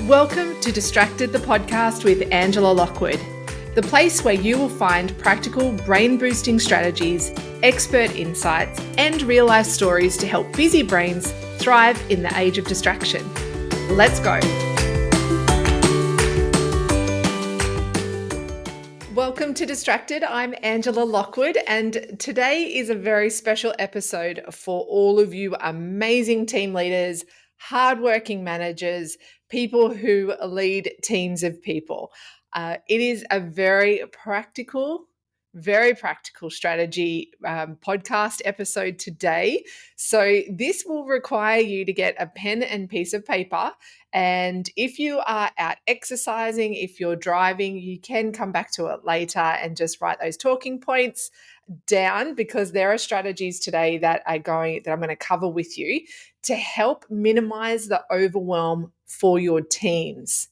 Welcome to Distracted, the podcast with Angela Lockwood, the place where you will find practical brain-boosting strategies, expert insights, and real-life stories to help busy brains thrive in the age of distraction. Let's go. Welcome to Distracted. I'm Angela Lockwood, and today is a very special episode for all of you amazing team leaders, hardworking managers, people who lead teams of people. It is a very practical strategy podcast episode today. So this will require you to get a pen and piece of paper. And if you are out exercising, if you're driving, you can come back to it later and just write those talking points down, because there are strategies today that I'm going to cover with you to help minimize the overwhelm for your teams.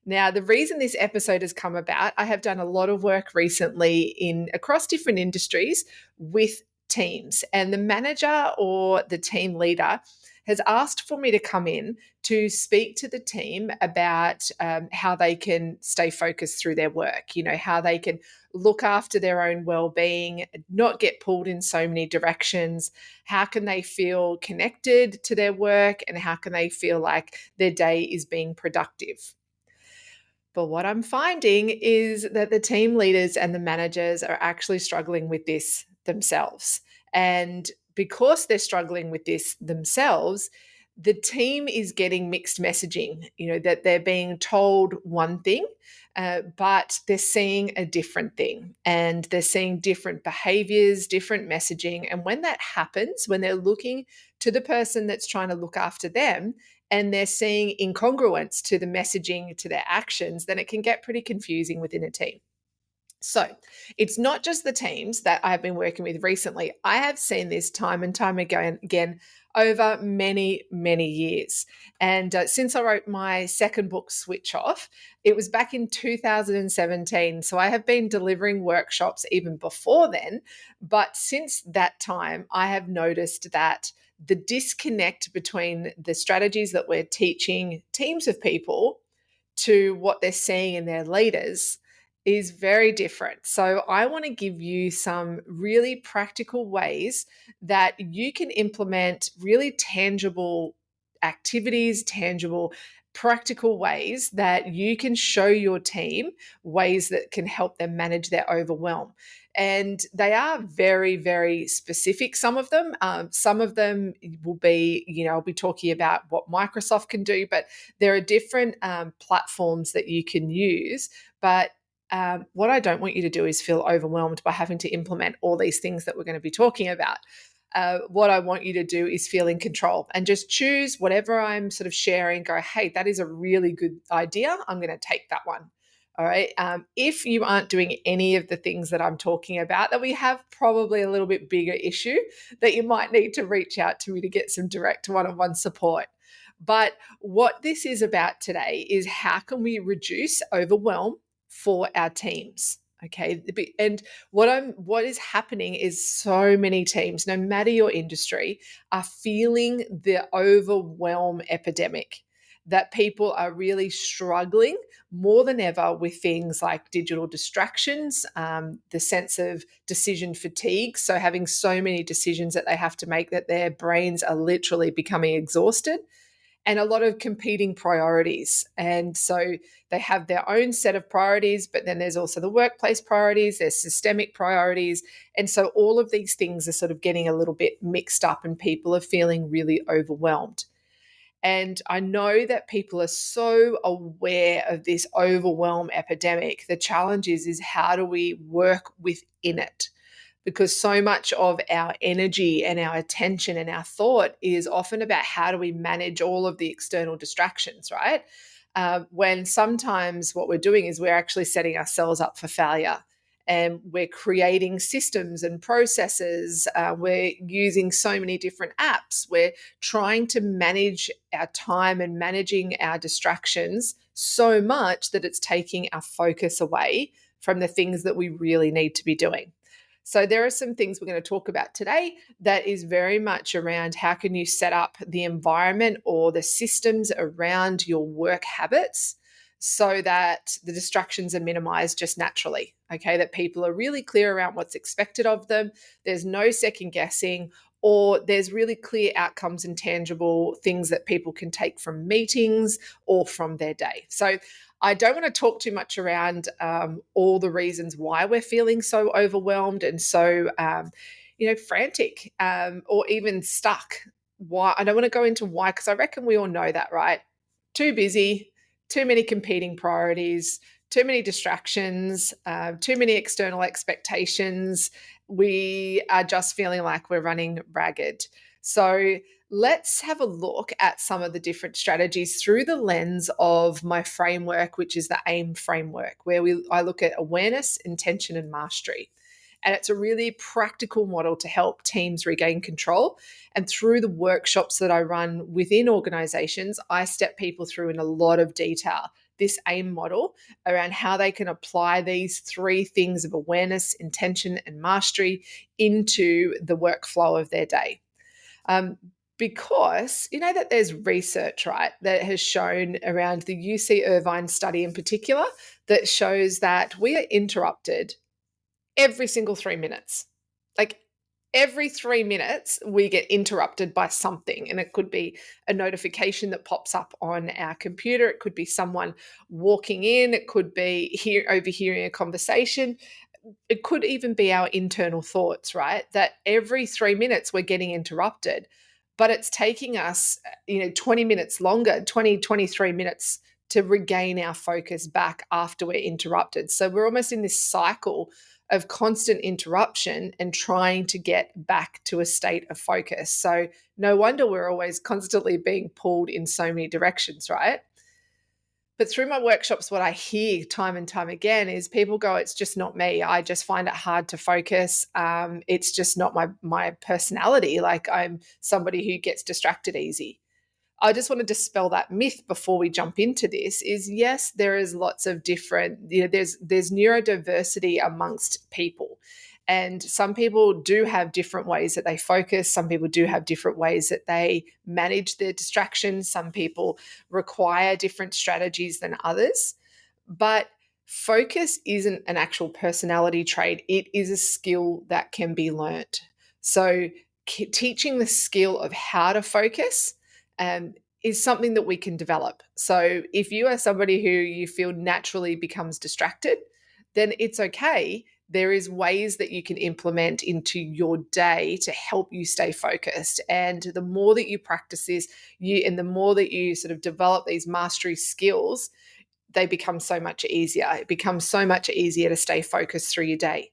Now, the reason this episode has come about, I have done a lot of work recently across different industries with teams, and the manager or the team leader has asked for me to come in to speak to the team about how they can stay focused through their work, how they can look after their own well-being, not get pulled in so many directions. How can they feel connected to their work, and how can they feel like their day is being productive? But what I'm finding is that the team leaders and the managers are actually struggling with this themselves. And because they're struggling with this themselves, the team is getting mixed messaging, that they're being told one thing, but they're seeing a different thing, and they're seeing different behaviors, different messaging. And when that happens, when they're looking to the person that's trying to look after them, and they're seeing incongruence to the messaging, to their actions, then it can get pretty confusing within a team. So it's not just the teams that I've been working with recently. I have seen this time and time again over many, many years. And since I wrote my second book, Switch Off, it was back in 2017. So I have been delivering workshops even before then. But since that time, I have noticed that the disconnect between the strategies that we're teaching teams of people to what they're seeing in their leaders is very different. So I want to give you some really practical ways that you can implement really tangible activities, tangible, practical ways that you can show your team ways that can help them manage their overwhelm. And they are very, very specific, some of them. Some of them will be, I'll be talking about what Microsoft can do, but there are different platforms that you can use. But what I don't want you to do is feel overwhelmed by having to implement all these things that we're going to be talking about. What I want you to do is feel in control and just choose whatever I'm sort of sharing. Go, hey, that is a really good idea. I'm going to take that one. All right. If you aren't doing any of the things that I'm talking about, then we have probably a little bit bigger issue that you might need to reach out to me to get some direct one-on-one support. But what this is about today is how can we reduce overwhelm for our teams? Okay. And what is happening is so many teams, no matter your industry, are feeling the overwhelm epidemic, that people are really struggling more than ever with things like digital distractions, the sense of decision fatigue. So having so many decisions that they have to make that their brains are literally becoming exhausted, and a lot of competing priorities. And so they have their own set of priorities, but then there's also the workplace priorities, there's systemic priorities. And so all of these things are sort of getting a little bit mixed up, and people are feeling really overwhelmed. And I know that people are so aware of this overwhelm epidemic. The challenge is how do we work within it? Because so much of our energy and our attention and our thought is often about how do we manage all of the external distractions, right? When sometimes what we're doing is we're actually setting ourselves up for failure, and we're creating systems and processes. We're using so many different apps. We're trying to manage our time and managing our distractions so much that it's taking our focus away from the things that we really need to be doing. So there are some things we're going to talk about today that is very much around how can you set up the environment or the systems around your work habits so that the distractions are minimized just naturally. Okay, that people are really clear around what's expected of them. There's no second guessing, or there's really clear outcomes and tangible things that people can take from meetings or from their day. So I don't want to talk too much around all the reasons why we're feeling so overwhelmed and so, frantic or even stuck. Why? I don't want to go into why, because I reckon we all know that, right? Too busy, too many competing priorities, too many distractions, too many external expectations. We are just feeling like we're running ragged. So let's have a look at some of the different strategies through the lens of my framework, which is the AIM framework, where I look at awareness, intention, and mastery. And it's a really practical model to help teams regain control. And through the workshops that I run within organizations, I step people through in a lot of detail this AIM model around how they can apply these three things of awareness, intention, and mastery into the workflow of their day. Because you know that there's research, right, that has shown around the UC Irvine study in particular that shows that we are interrupted every single 3 minutes. Like every 3 minutes, we get interrupted by something. And it could be a notification that pops up on our computer. It could be someone walking in. It could be overhearing a conversation. It could even be our internal thoughts, right? That every 3 minutes we're getting interrupted, but it's taking us, 20 minutes longer, 20, 23 minutes to regain our focus back after we're interrupted. So we're almost in this cycle of constant interruption and trying to get back to a state of focus. So no wonder we're always constantly being pulled in so many directions, right? But through my workshops, what I hear time and time again is people go, "It's just not me. I just find it hard to focus. It's just not my personality. Like I'm somebody who gets distracted easy." I just want to dispel that myth before we jump into this. Is yes, there is lots of different. There's neurodiversity amongst people. And some people do have different ways that they focus. Some people do have different ways that they manage their distractions. Some people require different strategies than others. But focus isn't an actual personality trait, it is a skill that can be learnt. So, teaching the skill of how to focus is something that we can develop. So, if you are somebody who you feel naturally becomes distracted, then it's okay. There is ways that you can implement into your day to help you stay focused. And the more that you practice this, and the more that you sort of develop these mastery skills, they become so much easier. It becomes so much easier to stay focused through your day.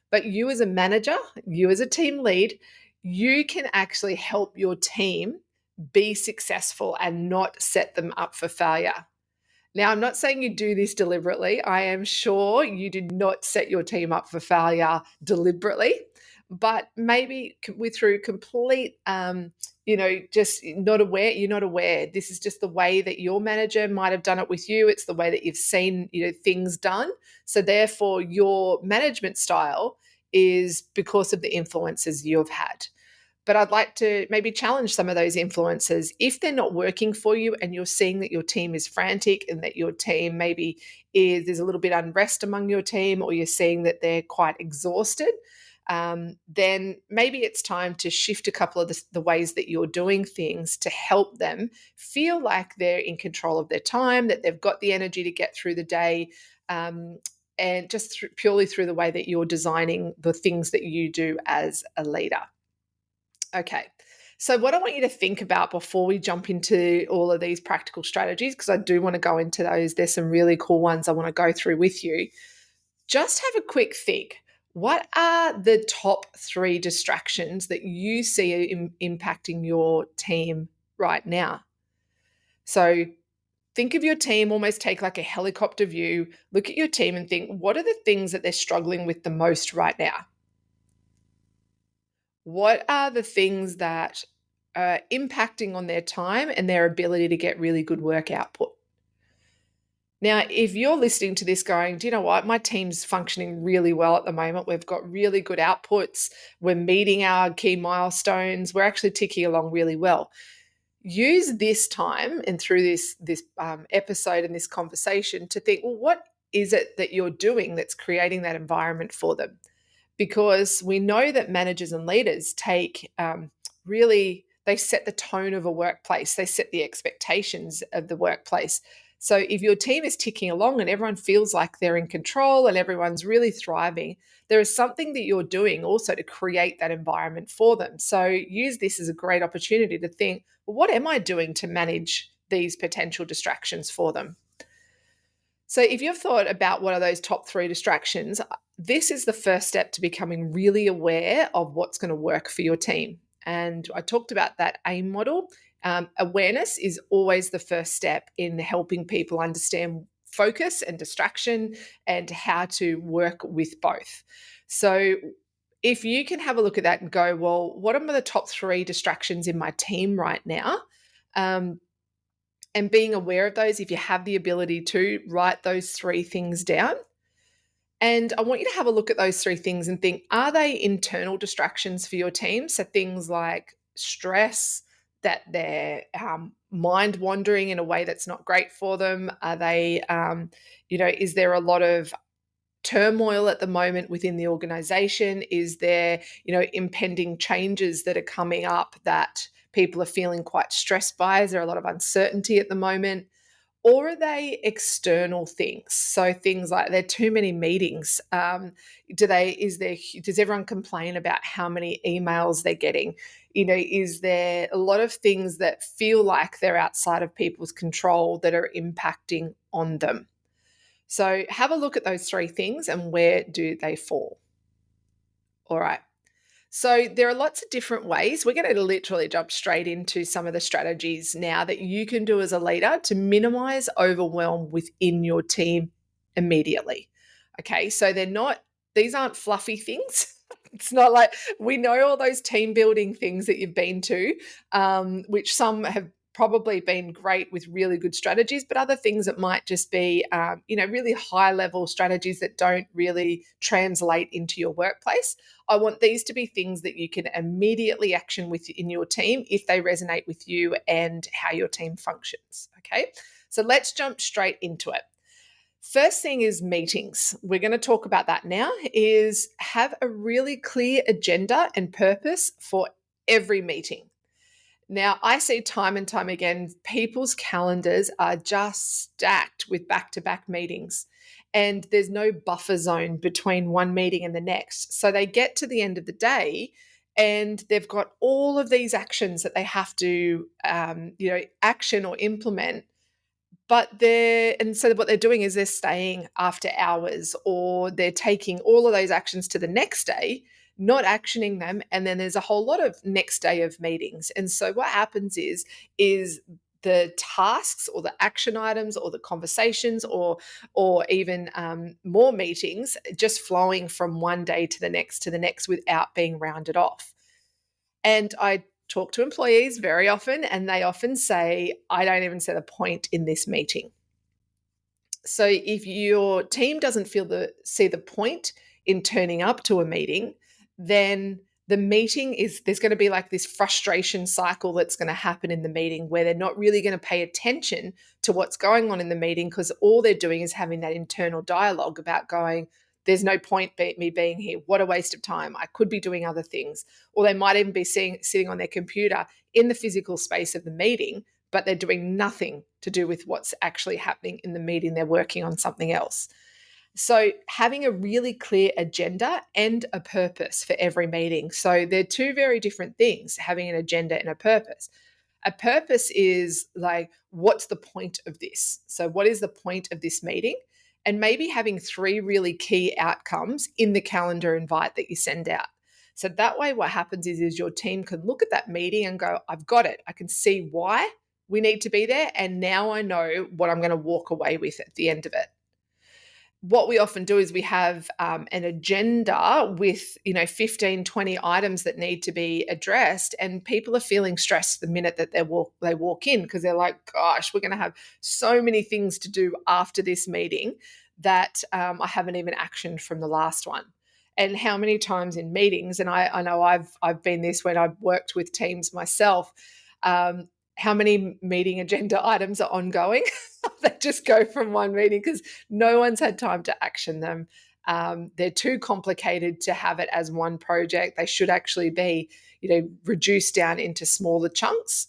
But you as a manager, you as a team lead, you can actually help your team be successful and not set them up for failure. Now, I'm not saying you do this deliberately. I am sure you did not set your team up for failure deliberately, but maybe through complete, just not aware. You're not aware. This is just the way that your manager might have done it with you. It's the way that you've seen, things done. So therefore, your management style is because of the influences you've had. But I'd like to maybe challenge some of those influences. If they're not working for you and you're seeing that your team is frantic and that your team there's a little bit unrest among your team, or you're seeing that they're quite exhausted, then maybe it's time to shift a couple of the ways that you're doing things to help them feel like they're in control of their time, that they've got the energy to get through the day, and just purely through the way that you're designing the things that you do as a leader. Okay. So, what I want you to think about before we jump into all of these practical strategies, because I do want to go into those, there's some really cool ones I want to go through with you. Just have a quick think. What are the top 3 distractions that you see impacting your team right now? So, think of your team, almost take like a helicopter view, look at your team and think, what are the things that they're struggling with the most right now? What are the things that are impacting on their time and their ability to get really good work output? Now, if you're listening to this going, do you know what? My team's functioning really well at the moment. We've got really good outputs. We're meeting our key milestones. We're actually ticking along really well. Use this time and through this episode and this conversation to think, well, what is it that you're doing that's creating that environment for them? Because we know that managers and leaders take really, they set the tone of a workplace, they set the expectations of the workplace. So if your team is ticking along and everyone feels like they're in control and everyone's really thriving, there is something that you're doing also to create that environment for them. So use this as a great opportunity to think, well, what am I doing to manage these potential distractions for them? So, if you've thought about what are those top three distractions, this is the first step to becoming really aware of what's going to work for your team. And I talked about that AIM model. Awareness is always the first step in helping people understand focus and distraction and how to work with both. So, if you can have a look at that and go, well, what are the top three distractions in my team right now? Um, and being aware of those, if you have the ability to write those three things down. And I want you to have a look at those three things and think, are they internal distractions for your team? So things like stress, that they're mind wandering in a way that's not great for them. Are they, is there a lot of turmoil at the moment within the organization? Is there, impending changes that are coming up that people are feeling quite stressed by? Is there a lot of uncertainty at the moment? Or are they external things? So things like there are too many meetings. Does everyone complain about how many emails they're getting? Is there a lot of things that feel like they're outside of people's control that are impacting on them? So have a look at those three things and where do they fall? All right. So there are lots of different ways. We're going to literally jump straight into some of the strategies now that you can do as a leader to minimize overwhelm within your team immediately. Okay, so these aren't fluffy things. It's not like we know all those team building things that you've been to, which some have probably been great with really good strategies, but other things that might just be, really high level strategies that don't really translate into your workplace. I want these to be things that you can immediately action within your team if they resonate with you and how your team functions. Okay, so let's jump straight into it. First thing is meetings. We're going to talk about that now, is have a really clear agenda and purpose for every meeting. Now, I see time and time again, people's calendars are just stacked with back to back meetings, and there's no buffer zone between one meeting and the next. So they get to the end of the day and they've got all of these actions that they have to, action or implement, so what they're doing is they're staying after hours, or they're taking all of those actions to the next day, not actioning them, and then there's a whole lot of next day of meetings. And so what happens is the tasks or the action items or the conversations or even more meetings just flowing from one day to the next without being rounded off. And I talk to employees very often, and they often say, I don't even see the point in this meeting. So if your team doesn't see the point in turning up to a meeting, then the meeting there's going to be like this frustration cycle that's going to happen in the meeting where they're not really going to pay attention to what's going on in the meeting, because all they're doing is having that internal dialogue about going, there's no point me being here. What a waste of time. I could be doing other things. Or they might even be sitting on their computer in the physical space of the meeting, but they're doing nothing to do with what's actually happening in the meeting. They're working on something else. So having a really clear agenda and a purpose for every meeting. So they're two very different things, having an agenda and a purpose. A purpose is like, what's the point of this? So what is the point of this meeting? And maybe having three really key outcomes in the calendar invite that you send out. So that way what happens is your team can look at that meeting and go, I've got it. I can see why we need to be there. And now I know what I'm going to walk away with at the end of it. what we often do is we have an agenda with 15, 20 items that need to be addressed, and people are feeling stressed the minute that they walk in, because they're like, gosh, we're going to have so many things to do after this meeting that I haven't even actioned from the last one. And how many times in meetings, and I know I've been this when I've worked with teams myself, um, how many meeting agenda items are ongoing that just go from one meeting because no one's had time to action them. They're too complicated to have it as one project. They should actually be, reduced down into smaller chunks.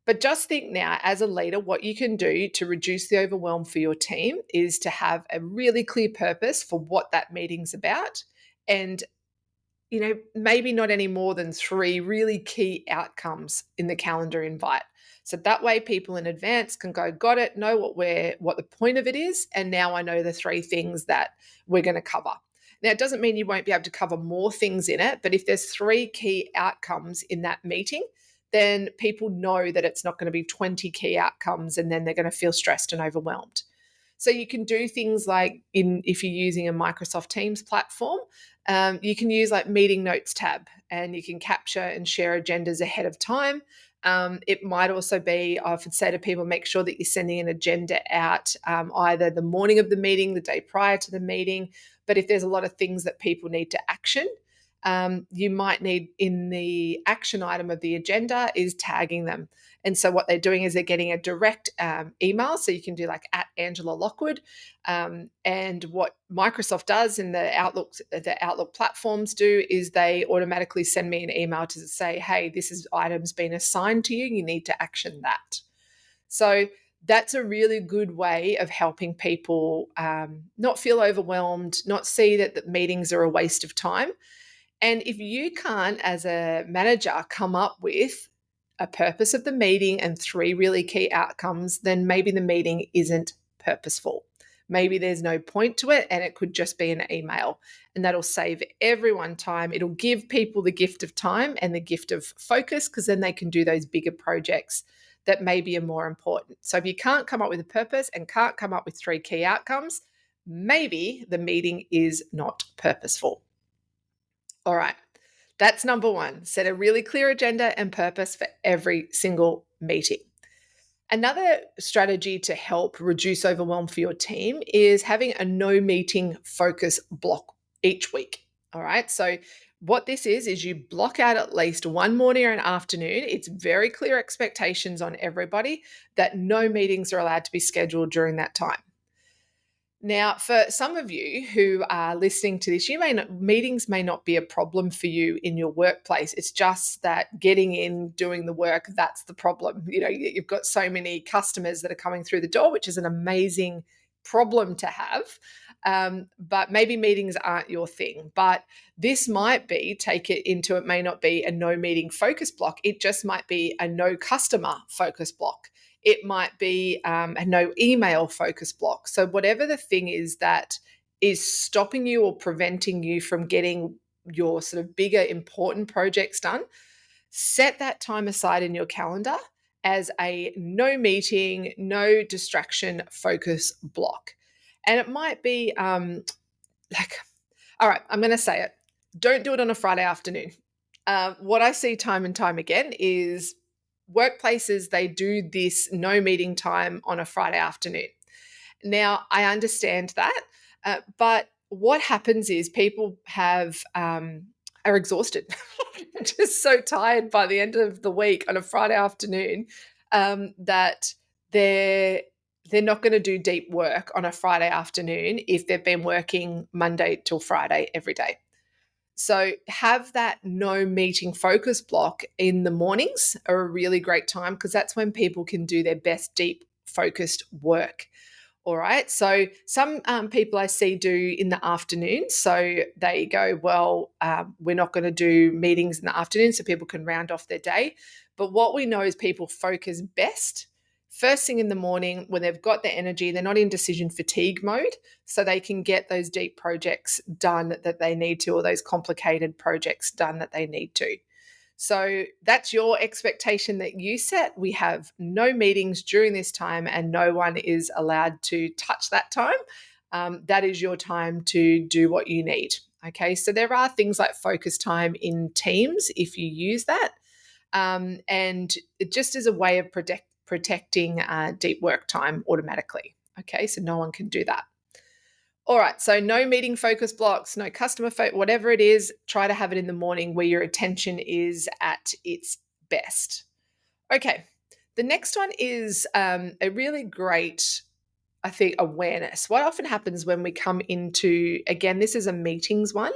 But just think now, as a leader, what you can do to reduce the overwhelm for your team is to have a really clear purpose for what that meeting's about, and maybe not any more than 3 really key outcomes in the calendar invite. So that way people in advance can go, got it, know what the point of it is, and now I know the 3 things that we're going to cover. Now, it doesn't mean you won't be able to cover more things in it, but if there's 3 key outcomes in that meeting, then people know that it's not going to be 20 key outcomes, and then they're going to feel stressed and overwhelmed. So you can do things like, if you're using a Microsoft Teams platform, you can use like meeting notes tab, and you can capture and share agendas ahead of time. It might also be, I would say to people, make sure that you're sending an agenda out either the morning of the meeting, the day prior to the meeting. But if there's a lot of things that people need to action, you might need, in the action item of the agenda, is tagging them. And so what they're doing is they're getting a direct email. So you can do like at Angela Lockwood. And what Microsoft does and the Outlook platforms do is they automatically send me an email to say, hey, item's been assigned to you. You need to action that. So that's a really good way of helping people not feel overwhelmed, not see that the meetings are a waste of time. And if you can't, as a manager, come up with a purpose of the meeting and 3 really key outcomes, then maybe the meeting isn't purposeful. Maybe there's no point to it, and it could just be an email. And that'll save everyone time. It'll give people the gift of time and the gift of focus, because then they can do those bigger projects that maybe are more important. So if you can't come up with a purpose and can't come up with 3 key outcomes, maybe the meeting is not purposeful. All right, that's number 1. Set a really clear agenda and purpose for every single meeting. Another strategy to help reduce overwhelm for your team is having a no meeting focus block each week. All right, so what this is you block out at least one morning or an afternoon. It's very clear expectations on everybody that no meetings are allowed to be scheduled during that time. Now, for some of you who are listening to this, meetings may not be a problem for you in your workplace. It's just that getting in, doing the work, that's the problem. You've got so many customers that are coming through the door, which is an amazing problem to have. But maybe meetings aren't your thing. But this might be, it may not be a no meeting focus block. It just might be a no customer focus block. It might be a no email focus block. So whatever the thing is that is stopping you or preventing you from getting your sort of bigger, important projects done, set that time aside in your calendar as a no meeting, no distraction focus block. And it might be all right, I'm going to say it. Don't do it on a Friday afternoon. What I see time and time again is workplaces, they do this no meeting time on a Friday afternoon. Now, I understand that, but what happens is people are exhausted, just so tired by the end of the week on a Friday afternoon that they're not going to do deep work on a Friday afternoon if they've been working Monday till Friday every day. So have that no meeting focus block in the mornings are a really great time, because that's when people can do their best deep focused work. All right. So some people I see do in the afternoon. So they go, well, we're not going to do meetings in the afternoon so people can round off their day. But what we know is people focus best first thing in the morning when they've got the energy, they're not in decision fatigue mode, so they can get those deep projects done that they need to, or those complicated projects done that they need to. So that's your expectation that you set. We have no meetings during this time and no one is allowed to touch that time. that is your time to do what you need. Okay, so there are things like focus time in Teams if you use that, and it just is a way of protecting deep work time automatically. Okay, so no one can do that. All right, so no meeting focus blocks, no customer whatever it is, try to have it in the morning where your attention is at its best. Okay, the next one is a really great, I think, awareness. What often happens when we come into, again, this is a meetings one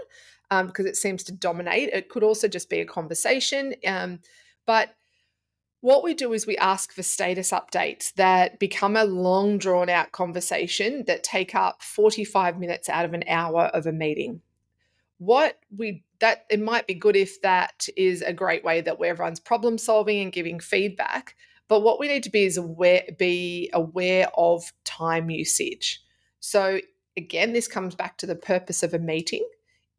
because it seems to dominate. It could also just be a conversation, but what we do is we ask for status updates that become a long drawn out conversation that take up 45 minutes out of an hour of a meeting. That it might be good if that is a great way that where everyone's problem solving and giving feedback, but what we need to be aware of time usage. So again, this comes back to the purpose of a meeting.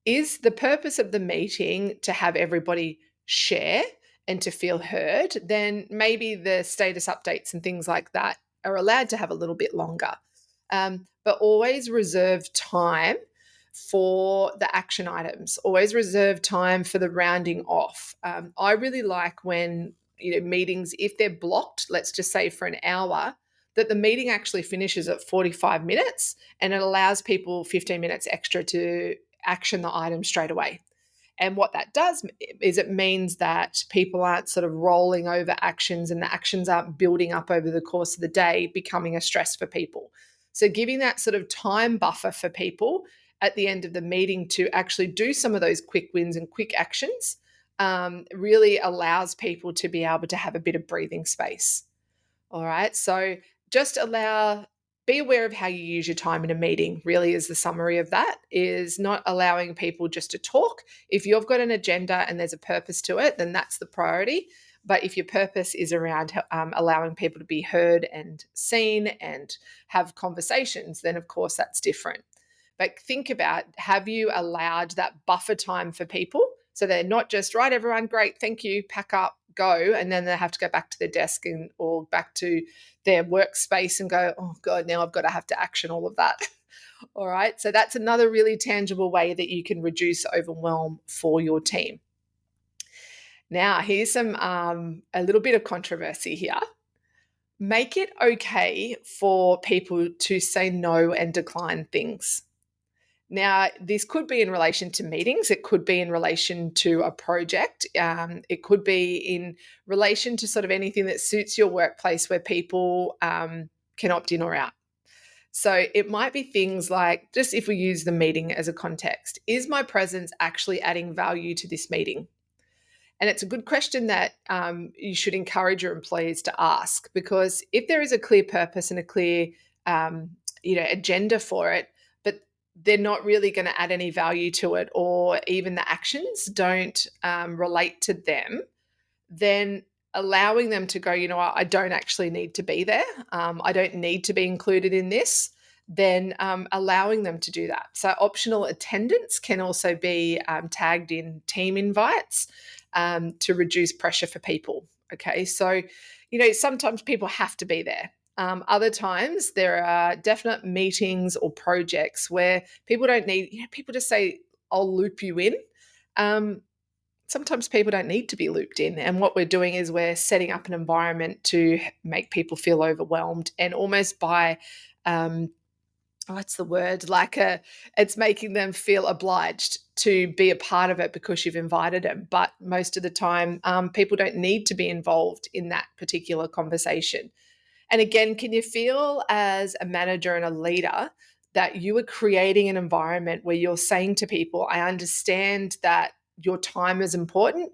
Is the purpose of the meeting to have everybody share and to feel heard? Then maybe the status updates and things like that are allowed to have a little bit longer. But always reserve time for the action items. Always reserve time for the rounding off. I really like when meetings, if they're blocked, let's just say for an hour, that the meeting actually finishes at 45 minutes and it allows people 15 minutes extra to action the item straight away. And what that does is it means that people aren't sort of rolling over actions and the actions aren't building up over the course of the day, becoming a stress for people. So giving that sort of time buffer for people at the end of the meeting to actually do some of those quick wins and quick actions really allows people to be able to have a bit of breathing space. All right. So just be aware of how you use your time in a meeting, really, is the summary of that, is not allowing people just to talk. If you've got an agenda and there's a purpose to it, then that's the priority. But if your purpose is around allowing people to be heard and seen and have conversations, then of course that's different. But think about, have you allowed that buffer time for people so they're not just, right, everyone, great, thank you, pack up, go, and then they have to go back to their desk or back to their workspace and go, oh God, now I've got to have to action all of that. All right. So that's another really tangible way that you can reduce overwhelm for your team. Now, here's some a little bit of controversy here. Make it okay for people to say no and decline things. Now, this could be in relation to meetings. It could be in relation to a project. It could be in relation to sort of anything that suits your workplace where people can opt in or out. So it might be things like, just if we use the meeting as a context, is my presence actually adding value to this meeting? And it's a good question that you should encourage your employees to ask, because if there is a clear purpose and a clear agenda for it, but they're not really going to add any value to it, or even the actions don't relate to them, then allowing them to go, I don't actually need to be there. I don't need to be included in this. Then allowing them to do that. So optional attendance can also be tagged in team invites to reduce pressure for people. Okay, so sometimes people have to be there. Other times there are definite meetings or projects where people don't need, people just say, I'll loop you in. Sometimes people don't need to be looped in. And what we're doing is we're setting up an environment to make people feel overwhelmed, and almost by, what's the word? It's making them feel obliged to be a part of it because you've invited them. But most of the time, people don't need to be involved in that particular conversation. And again, can you feel as a manager and a leader that you are creating an environment where you're saying to people, I understand that your time is important.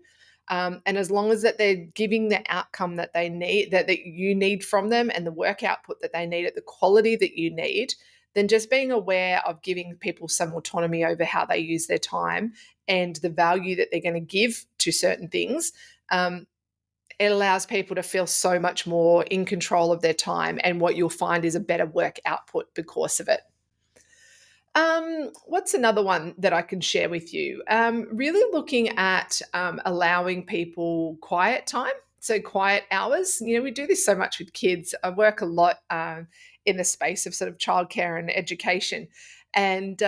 And as long as that they're giving the outcome that they need, that you need from them, and the work output that they need at the quality that you need, then just being aware of giving people some autonomy over how they use their time and the value that they're going to give to certain things. It allows people to feel so much more in control of their time, and what you'll find is a better work output because of it. What's another one that I can share with you? Really looking at allowing people quiet time. So quiet hours. We do this so much with kids. I work a lot in the space of sort of childcare and education. And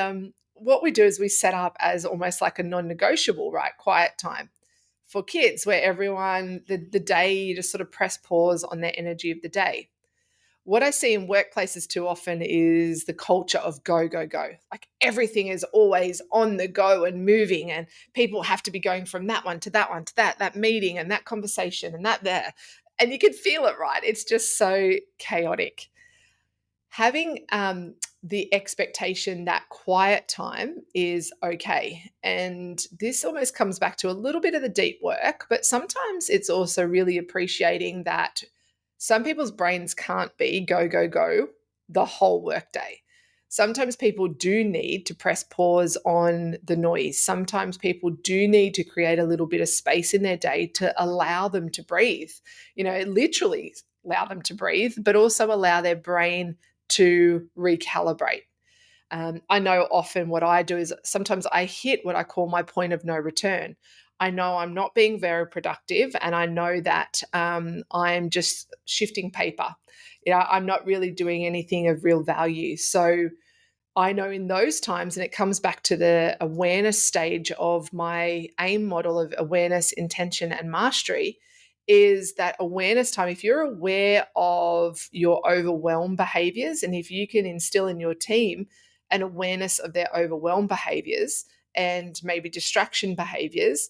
what we do is we set up as almost like a non-negotiable, right, quiet time for kids, where everyone, the day, you just sort of press pause on their energy of the day. What I see in workplaces too often is the culture of go, go, go. Like everything is always on the go and moving, and people have to be going from that one to that one to that meeting and that conversation and that there. And you can feel it, right? It's just so chaotic. Having the expectation that quiet time is okay. And this almost comes back to a little bit of the deep work, but sometimes it's also really appreciating that some people's brains can't be go, go, go the whole workday. Sometimes people do need to press pause on the noise. Sometimes people do need to create a little bit of space in their day to allow them to breathe, literally allow them to breathe, but also allow their brain to recalibrate. I know often what I do is sometimes I hit what I call my point of no return. I know I'm not being very productive, and I know that I'm just shifting paper. I'm not really doing anything of real value. So I know in those times, and it comes back to the awareness stage of my AIM model of awareness, intention, and mastery, is that awareness time. If you're aware of your overwhelm behaviors, and if you can instill in your team an awareness of their overwhelm behaviors and maybe distraction behaviors,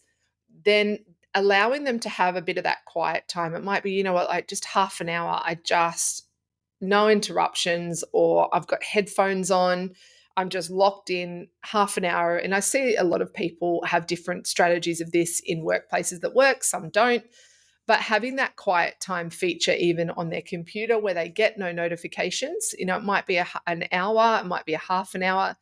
then allowing them to have a bit of that quiet time. It might be, like just half an hour. I just no interruptions, or I've got headphones on. I'm just locked in half an hour. And I see a lot of people have different strategies of this in workplaces that work, some don't. But having that quiet time feature even on their computer where they get no notifications, it might be an hour, it might be a half an hour.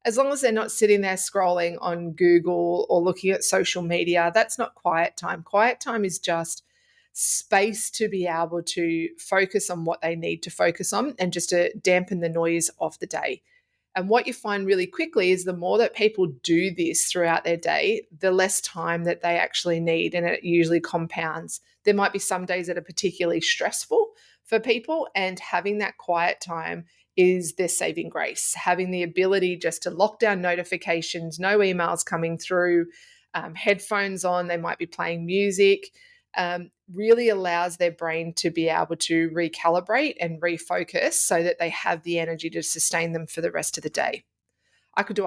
As long as they're not sitting there scrolling on Google or looking at social media, that's not quiet time. Quiet time is just space to be able to focus on what they need to focus on and just to dampen the noise of the day. And what you find really quickly is the more that people do this throughout their day, the less time that they actually need. And it usually compounds. There might be some days that are particularly stressful for people, and having that quiet time is their saving grace. Having the ability just to lock down notifications, no emails coming through, headphones on, they might be playing music, really allows their brain to be able to recalibrate and refocus so that they have the energy to sustain them for the rest of the day. I could do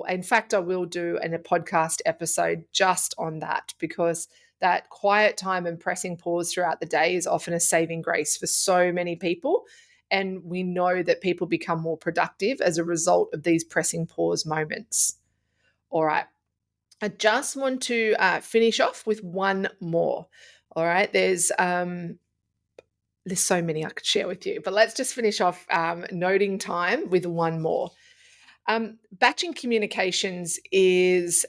in fact, I will do a podcast episode just on that, because that quiet time and pressing pause throughout the day is often a saving grace for so many people. And we know that people become more productive as a result of these pressing pause moments. All right. I just want to finish off with one more. All right. There's so many I could share with you, but let's just finish off noting time with one more. Batching communications is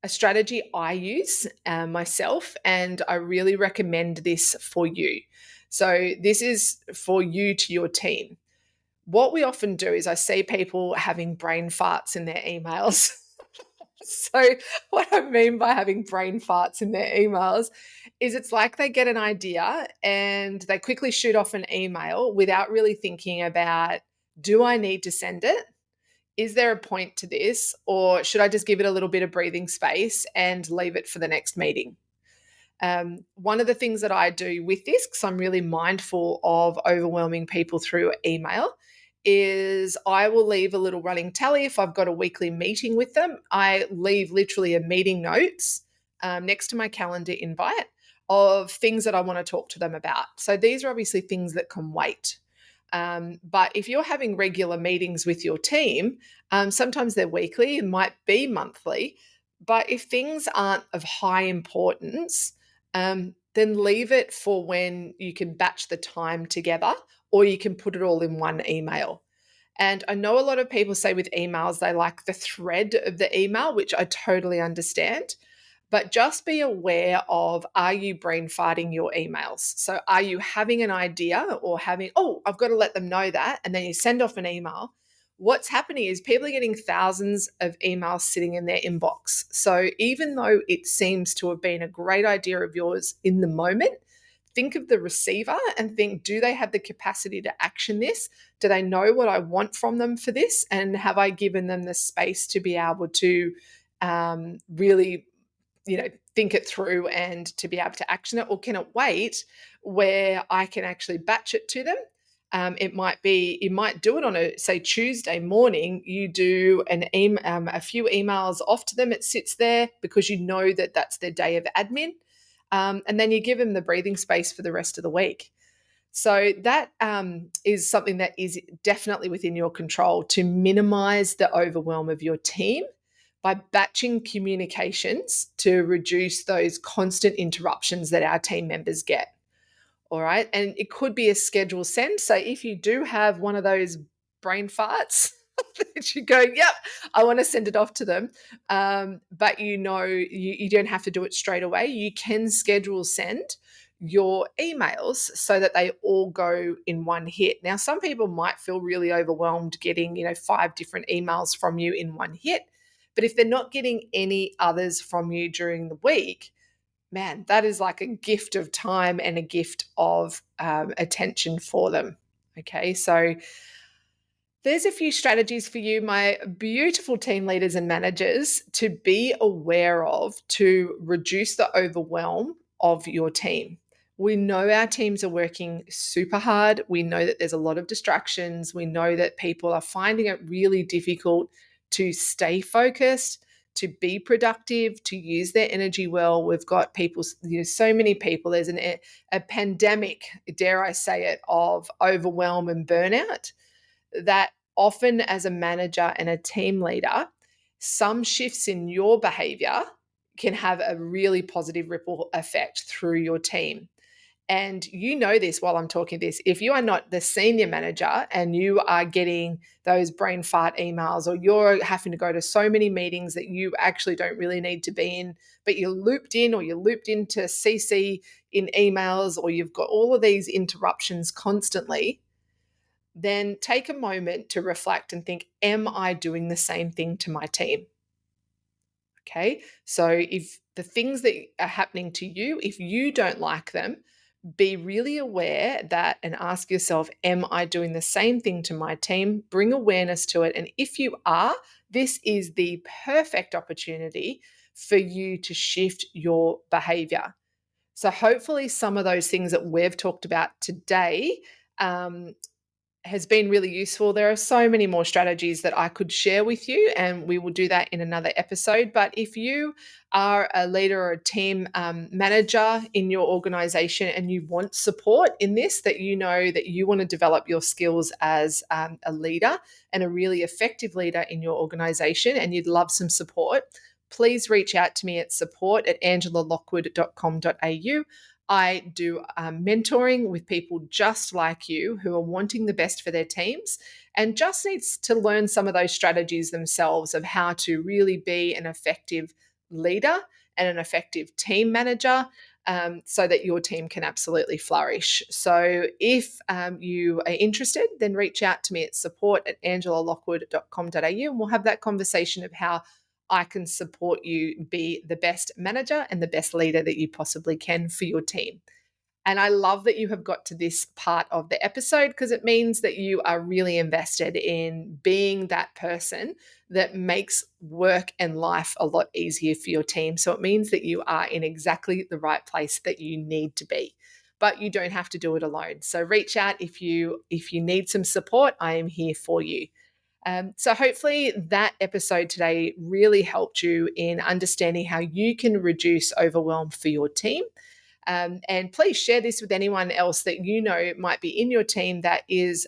a strategy I use myself, and I really recommend this for you. So this is for you to your team. What we often do is I see people having brain farts in their emails. So what I mean by having brain farts in their emails is it's like they get an idea and they quickly shoot off an email without really thinking about, do I need to send it? Is there a point to this? Or should I just give it a little bit of breathing space and leave it for the next meeting? One of the things that I do with this, because I'm really mindful of overwhelming people through email, is I will leave a little running tally. If I've got a weekly meeting with them, I leave literally a meeting notes next to my calendar invite of things that I want to talk to them about. So these are obviously things that can wait. But if you're having regular meetings with your team, sometimes they're weekly, it might be monthly. But if things aren't of high importance, then leave it for when you can batch the time together, or you can put it all in one email. And I know a lot of people say with emails, they like the thread of the email, which I totally understand. But just be aware of, are you brain farting your emails? So are you having an idea or I've got to let them know that, and then you send off an email. What's happening is people are getting thousands of emails sitting in their inbox. So even though it seems to have been a great idea of yours in the moment, think of the receiver and think, do they have the capacity to action this? Do they know what I want from them for this? And have I given them the space to be able to really, think it through and to be able to action it? Or can it wait where I can actually batch it to them? It might be, you might do it on a, say, Tuesday morning. You do a few emails off to them. It sits there because you know that that's their day of admin. And then you give them the breathing space for the rest of the week. So that is something that is definitely within your control to minimize the overwhelm of your team by batching communications to reduce those constant interruptions that our team members get. All right. And it could be a schedule send. So if you do have one of those brain farts that you go, yep, I want to send it off to them. But you don't have to do it straight away. You can schedule send your emails so that they all go in one hit. Now, some people might feel really overwhelmed getting, 5 different emails from you in one hit. But if they're not getting any others from you during the week, man, that is like a gift of time and a gift of attention for them. Okay, so there's a few strategies for you, my beautiful team leaders and managers, to be aware of to reduce the overwhelm of your team. We know our teams are working super hard. We know that there's a lot of distractions. We know that people are finding it really difficult to stay focused, to be productive, to use their energy well. We've got people, so many people. There's a pandemic, dare I say it, of overwhelm and burnout that often as a manager and a team leader, some shifts in your behavior can have a really positive ripple effect through your team. And you know this while I'm talking this, if you are not the senior manager and you are getting those brain fart emails, or you're having to go to so many meetings that you actually don't really need to be in, but you're looped in, or you're looped into CC in emails, or you've got all of these interruptions constantly, then take a moment to reflect and think, am I doing the same thing to my team? Okay, so if the things that are happening to you, if you don't like them, be really aware that and ask yourself, am I doing the same thing to my team? Bring awareness to it. And if you are, this is the perfect opportunity for you to shift your behavior. So hopefully some of those things that we've talked about today has been really useful. There are so many more strategies that I could share with you, and we will do that in another episode. But if you are a leader or a team manager in your organization and you want support in this, that you know that you want to develop your skills as a leader and a really effective leader in your organization, and you'd love some support, please reach out to me at support@angelalockwood.com.au. I do mentoring with people just like you who are wanting the best for their teams and just needs to learn some of those strategies themselves of how to really be an effective leader and an effective team manager, so that your team can absolutely flourish. So if you are interested, then reach out to me at support@angelalockwood.com.au, and we'll have that conversation of how I can support you be the best manager and the best leader that you possibly can for your team. And I love that you have got to this part of the episode, because it means that you are really invested in being that person that makes work and life a lot easier for your team. So it means that you are in exactly the right place that you need to be. But you don't have to do it alone. So reach out if you need some support. I am here for you. So hopefully that episode today really helped you in understanding how you can reduce overwhelm for your team. And please share this with anyone else that you know might be in your team that is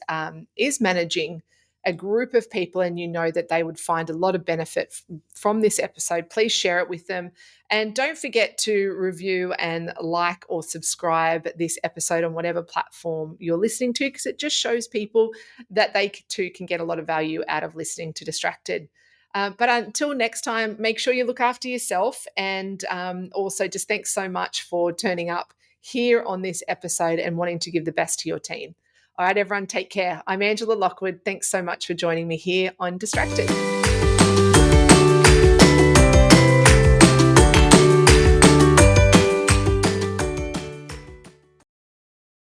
managing a group of people, and you know that they would find a lot of benefit from this episode. Please share it with them. And don't forget to review and like or subscribe this episode on whatever platform you're listening to, because it just shows people that they too can get a lot of value out of listening to Distracted. But until next time, make sure you look after yourself. And also just thanks so much for turning up here on this episode and wanting to give the best to your team. All right, everyone, take care. I'm Angela Lockwood. Thanks so much for joining me here on Distracted.